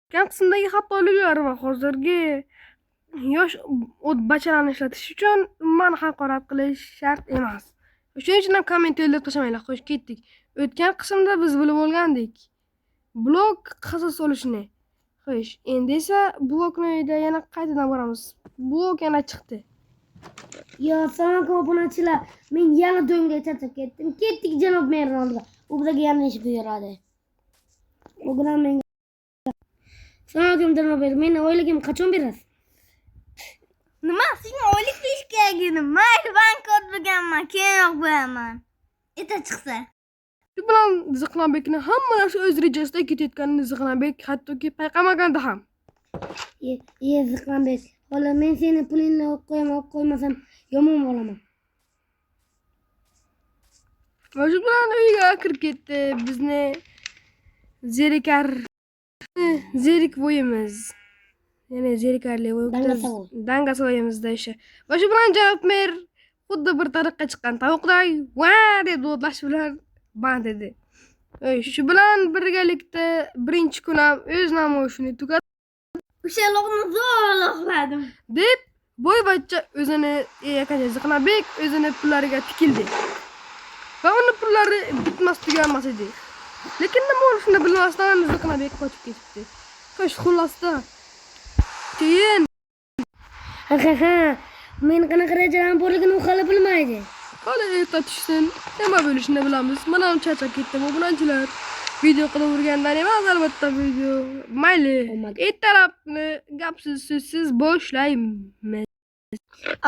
O'tgan qismdagi xatoliklar va hozirgi yosh bachalarni ishlatish uchun ummani haqorat qilish shart emas. Shuning uchun ham komment yo'llab tashamanglar. Xo'sh, ketdik. O'tgan qismda biz bilib olgandik. Blok qasos olishni. Xo'sh, endi esa blokni yana qaytadan boramiz. Blok yana chiqdi. Yo, assalomu obunachilar. Men yana do'ngga charchab ketdim. Ketdik janob merning oldiga. U bizga yana ish buyuradi. U bilan menga Assalomu janob mer. Meni oyligim qachon berasiz? Nima? Sizga oylik berish kerak edi. Mayli, banknot bo'lganman, keyinroq beraman. Erta chiqsa. Shu bilan Ziqnabekni hamma narsa o'z rejasida ketayotganini Ziqnabek hattoki payqamaganda ham. Ziqnabek, xola men seni pulingni olib qo'yaman, olib qo'ymasam yomon bo'laman. Shu bilan uyga kirib ketdi. Bizni zerik bo'yimiz. Ya'ni zerikarli Dangasovoyimizda o'sha. Va shu bilan janob mer xuddi bir tariqqa chiqqan tovuqday va deb o'tlash bilan band edi. Shu bilan birgalikda birinchi kun ham o'z namoyishini tugatdi. O'sha loqni zo'rladim deb boyvachcha o'zini Ziqnabek o'zini pullariga tikildi. Va uni pullari bitmas tuganmas edi. Lekin nima bo'lishini bilmasdan Ziqnabek qochib ketibdi. Xo'sh, xullasda keyin Men qanaqa rejalarim borligini u hali bilmaydi. hali erta tushsin, nima bo'lishini bilamiz. Mana ham charchab ketdim obunachilar. Video qilavergandan emas, albatta video. Mayli, ertalabni gapsiz so'zsiz boshlaymiz.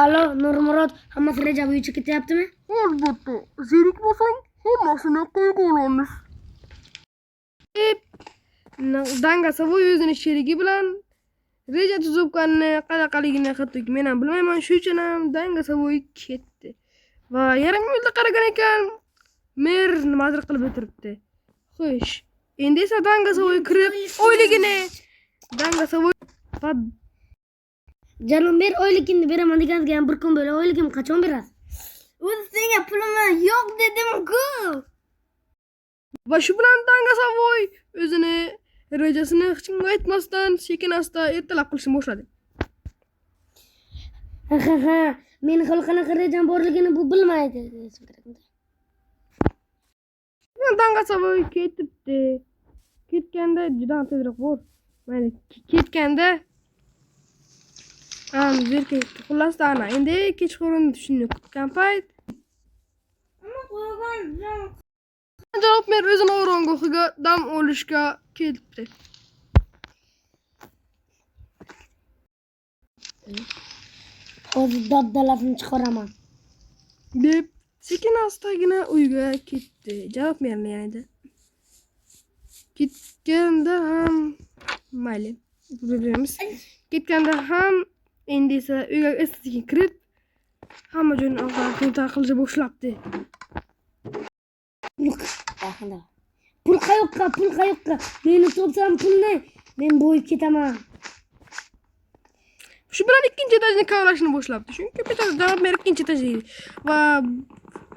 Alo, Nurmurod, hammasi reja bo'yicha ketyaptimi? Albatta, zerik bo'lsang, hammasini qo'yga olamiz. Dangasovoy o'zini sherigi bilan reja tuzibganini qanaqaligini hattoki men ham bilmayman. Shu uchun ham Dangasovoy ketdi. Va yarim yo'lda qaragan ekan, mer nimadir qilib o'tiribdi. Xo'sh, endi esa Dangasovoy kirib, oyligini Dangasovoy Janob mer oyligimni beraman deganingizga ham bir kun bo'la, oyligimni qachon berasiz? O'zi senga pulim yo'q dedim-ku. Va shu bilan Dangasovoy o'zini rejasini hech kimga aytmasdan sekin-asta ertalab qilishni boshladi. Men hali qanaqa rejam borligini bu bilmaydi. Dangasovoy ketibdi. Ketganda juda tezroq bor. Mayli, ketganda zerikdi. Xullas ana, endi kechqurun tushni kutgan payt janob mer o'zini oromgohiga dam olishga ketibdi. Hozir dabdalasini chiqaraman deb sekin-astagina uyga ketdi. Janob merni yanida. Ketganda ham mayli, bilamiz. Ketganda ham endi esa uyga sekin kirib, hamma joyni og'zini qilishni boshlabdi. Pul qayoqqa? Meni topsam pulni men bo'yib ketaman. Shu bilan ikkinchi etajni kavlashni boshlabdi. Chunki janob mer ikkinchi etajda edi. Va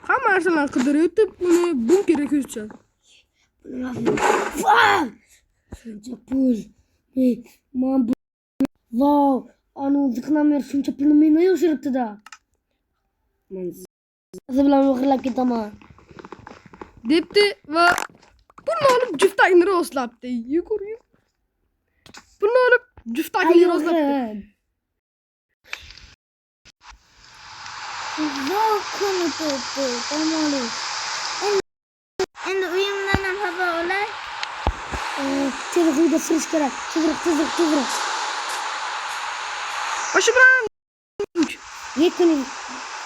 hamma narsalarni qidirib o'tib, uni bunkerga ko'z tushadi. Shuncha pul. Vau, anu Ziqnamer shuncha pulni mendan yoshiribdi-da. Men siz bilan o'g'irlab ketaman. Debdi va pulni olib juftagini rostlabdi. Yugur. Pulni olib juftagini rostlabdi. Zo'rkuni to'pdi, tamoli. Endi uyimdan ham xabar olay. Tezroq uyga sirish kerak. Tezroq. Shu bilan Yekuni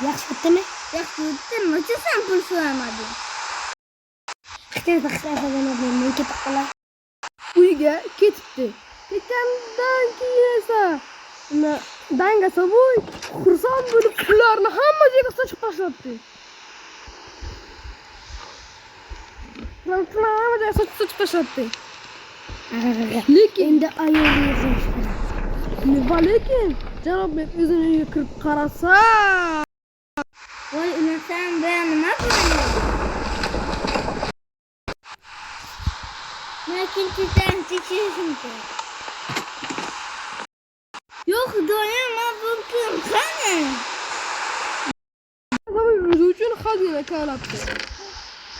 yaxshi o'tdimi? Yaxshi o'tdi, necha sen pul so'ramading? uyga ketibdi. Ketgandan keyin esa Dangasovoy xursand bo'lib pullarni hamma joyga sochib tashlabdi. Lekin endi ayolni lekin janob mer o'zini uyiga kirib qarasa, voy unasan ben nima qilaman? Men ikkinchidan tekshirishim kerak. Xudoyim, mumkin qani? O'zi uchun xazina kavlabdi.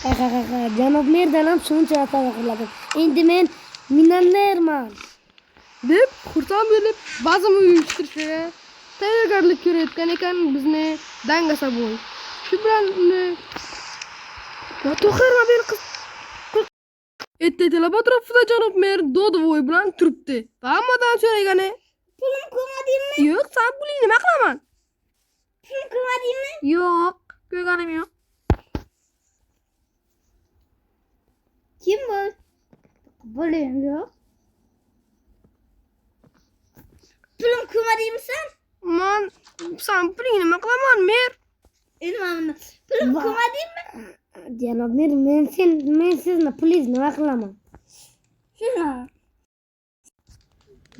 Ha. Janob merdan ham shuncha atalib qiladi. Endi men millionerman. deb xursand bo'lib bazm uyushtirishga tayyorgarlik ko'rayotgan ekan bizni dangasa bo'y. Shu bilan to'xir mobil qiz Ettilar atrofida janob mer Dodovoy bilan turibdi. Va hammadan so'ragani, Pulim ko'madingmi? "Yo'q, sen puling nima qilaman?" Pulim ko'madingmi? "Yo'q, ko'rganim yo'q." Kim bu? Pulim yo'q. Pulim ko'madingmi sen? "Man, sen puling nima qilaman, mer?" Ilmamni. Pulim ko'madingmi? Janob mer, men sizni pulingizni nima qilaman? Shuna.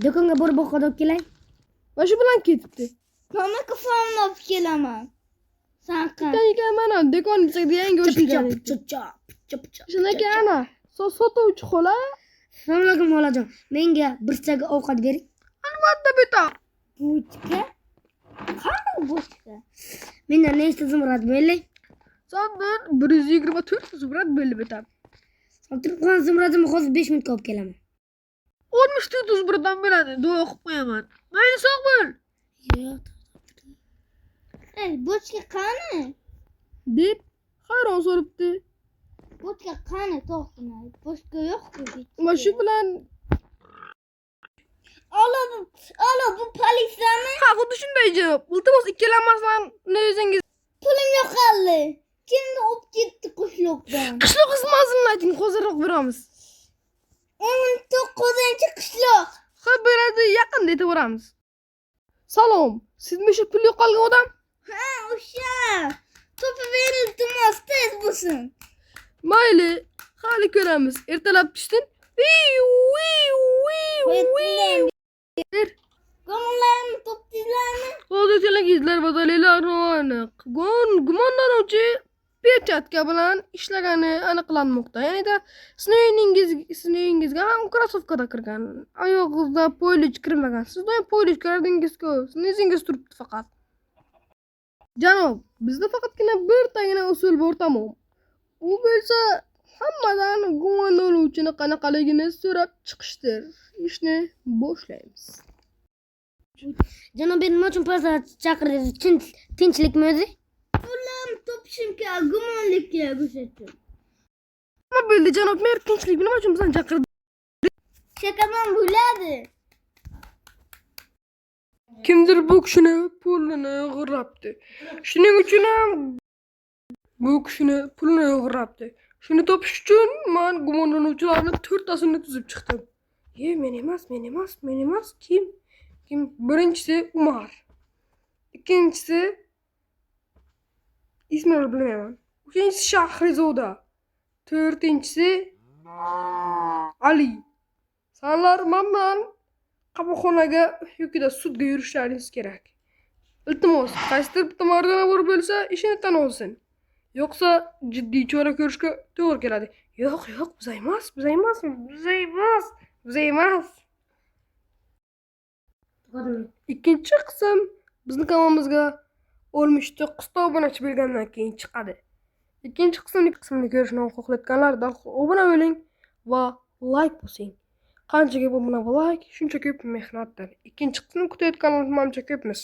Do'konga borib ovqat olib kelay. Va shu bilan ketibdi. Mama kafamni olib kelaman. Sen qan. Ekan mana do'kon ichida yangi ochilgan. Chop. Shundan keyin ana sotuvchi xola, Assalomu alaykum xolajon. Menga bir chaga ovqat bering. albatta bitta. Bochka? Qani bochka? Mendan nechta zumrad bo'lay? Sandan 124 zumrad bo'lib o'tadi. Turibxon zumradimni hozir 5 minutga olib kelaman. 64 zumraddan bo'ladi. Duo qilib qo'yaman. Mayli sog' bo'l. Yo'q. Ey, bochka qani? deb hayron so'rabdi. Bochka qani to'xtamay. Bochka yo'q-ku. Va shu bilan Alo, bu politsiyami? ha, xuddi shunday javob. Iltimos ikkilanmasdan o'zingiz Pulim yo'q hali. Kimni olib ketdi qishloqdan? qishloq xizmatini ayting, hozirroq beramiz. 19-qishloq. Ha, beradi, yaqinda aytib boramiz. Salom, sizmi shu pul yo'qolgan odam? Ha, o'sha. Topib berildi, iltimos tez bo'lsin. Mayli, hali ko'ramiz. Ertalab tushsin. Ber. Gomonlarni topdinglarmi? Hozir televizorlar va dalillar aniq. Gumonlanuvchi pechatka bilan ishlagani aniqlanmoqda. Ya'ni sinfingizga ham krossovkada kirgan. Oyog'ingizda poylich kirmagan. Siz doim poylich ko'rdingiz-ku. Sizni izingiz turibdi faqat. Janob, bizda faqatgina birtagina usul bor, tamom. U bo'lsa hammadan gumonlanuvchini qanaqaligini so'rab chiqishdir. Ishni boshlaymiz. Janob mer, nima uchun politsiya chaqirdingiz? Tinchlikmi o'zi? Pulim topishim kerak, gumonlik kerak o'sha uchun. Nima bo'ldi janob mer? Tinchlik nima uchun bizani chaqirdi? Shakaman bo'ladi. Kimdir bu kishini pulini o'g'irlabdi. Shuning uchun ham bu kishini pulini o'g'irlabdi. Shuni topish uchun men gumonlanuvchilarni 4tasini tuzib chiqdim. Men emas. Kim? Birinchisi Umar. Ikkinchisi ismini bilmayman. Uchinchisi Shahrizoda. To'rtinchisi Ali. Sanlar men bilan qamoqxonaga yoki sudga yurishlaringiz kerak. Iltimos, qaysidir bitta mardona bor bo'lsa, ishini tan olsin. Yo'qsa jiddiy chora ko'rishga to'g'ri keladi. Yo'q, biz emas. Ikkinchi qism bizning kanalimizga 69 ta obunachi bo'lgandan keyin chiqadi. Ikkinchi qismni ko'rishni xohlayotganlar darhol obuna bo'ling va like bosing. Qancha ko'p obuna va like, shuncha ko'p mehnatdir. Ikkinchi qismni kutayotganlar manimcha ko'pmiz.